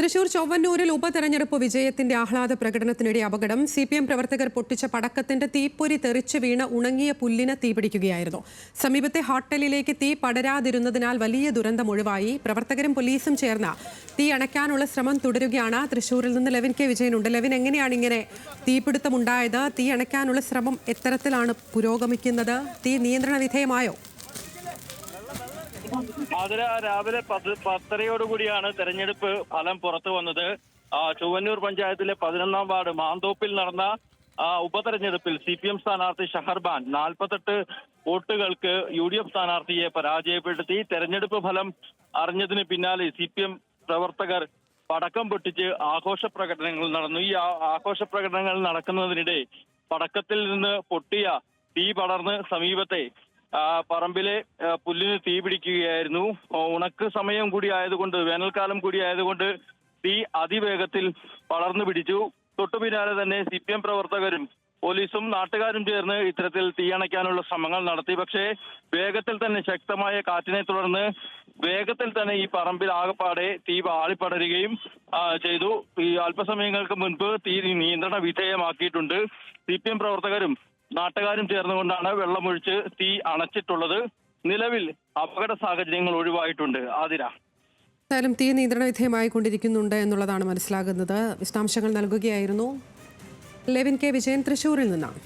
തൃശൂർ ചൊവ്വന്നൂരിൽ ഉപതെരഞ്ഞെടുപ്പ് വിജയത്തിന്റെ ആഹ്ലാദ പ്രകടനത്തിനിടെ അപകടം. CPM പ്രവർത്തകർ പൊട്ടിച്ച പടക്കത്തിന്റെ തീപ്പൊരി തെറിച്ചു വീണ് ഉണങ്ങിയ പുല്ലിന് തീപിടിക്കുകയായിരുന്നു. സമീപത്തെ ഹോട്ടലിലേക്ക് തീ പടരാതിരുന്നതിനാൽ വലിയ ദുരന്തം ഒഴിവായി. പ്രവർത്തകരും പോലീസും ചേർന്ന് തീ അണയ്ക്കാനുള്ള ശ്രമം തുടരുകയാണ്. തൃശൂരിൽ നിന്ന് ലെവിൻ കെ വിജയനുണ്ട്. ലെവിൻ, എങ്ങനെയാണ് ഇങ്ങനെ തീപിടുത്തമുണ്ടായത്? തീ അണയ്ക്കാനുള്ള ശ്രമം എത്തരത്തിലാണ് പുരോഗമിക്കുന്നത്? തീ നിയന്ത്രണ വിധേയമായോ? അതിര രാവിലെ 10:30യോടുകൂടിയാണ് തെരഞ്ഞെടുപ്പ് ഫലം പുറത്തു വന്നത്. ചൊവ്വന്നൂർ പഞ്ചായത്തിലെ 11-ാം വാർഡ് മാന്തോപ്പിൽ നടന്ന ഉപതെരഞ്ഞെടുപ്പിൽ CPM സ്ഥാനാർത്ഥി ഷഹർബാൻ 48 വോട്ടുകൾക്ക് UDF സ്ഥാനാർത്ഥിയെ പരാജയപ്പെടുത്തി. തെരഞ്ഞെടുപ്പ് ഫലം അറിഞ്ഞതിന് പിന്നാലെ CPM പ്രവർത്തകർ പടക്കം പൊട്ടിച്ച് ആഘോഷ പ്രകടനങ്ങൾ നടന്നു. ഈ ആഘോഷ പ്രകടനങ്ങൾ നടക്കുന്നതിനിടെ പടക്കത്തിൽ നിന്ന് പൊട്ടിയ തീ പടർന്ന് സമീപത്തെ പറമ്പിലെ പുല്ലിന് തീ പിടിക്കുകയായിരുന്നു. ഉണക്ക് സമയം കൂടി ആയതുകൊണ്ട്, വേനൽക്കാലം കൂടി ആയതുകൊണ്ട് തീ അതിവേഗത്തിൽ പടർന്നു പിടിച്ചു. തൊട്ടു പിന്നാലെ തന്നെ CPM പ്രവർത്തകരും പോലീസും നാട്ടുകാരും ചേർന്ന് ഇത്തരത്തിൽ തീയണയ്ക്കാനുള്ള ശ്രമങ്ങൾ നടത്തി. പക്ഷേ വേഗത്തിൽ തന്നെ ശക്തമായ കാറ്റിനെ തുടർന്ന് വേഗത്തിൽ തന്നെ ഈ പറമ്പിൽ ആകപ്പാടെ തീ ആളിപ്പടരുകയും ചെയ്തു. ഈ അല്പസമയങ്ങൾക്ക് മുൻപ് തീ നിയന്ത്രണ വിധേയമാക്കിയിട്ടുണ്ട്. CPM പ്രവർത്തകരും നാട്ടുകാരും ചേർന്നുകൊണ്ടാണ് വെള്ളമൊഴിച്ച് തീ അണച്ചിട്ടുള്ളത്. നിലവിൽ അപകട സാഹചര്യങ്ങൾ ഒഴിവായിട്ടുണ്ട്. ആതിര, എന്തായാലും തീ നിയന്ത്രണ വിധേയമായി കൊണ്ടിരിക്കുന്നുണ്ട് എന്നുള്ളതാണ് മനസ്സിലാകുന്നത്. വിശദാംശങ്ങൾ നൽകുകയായിരുന്നു ലെവിൻ കെ വിജയൻ തൃശൂരിൽ നിന്നാണ്.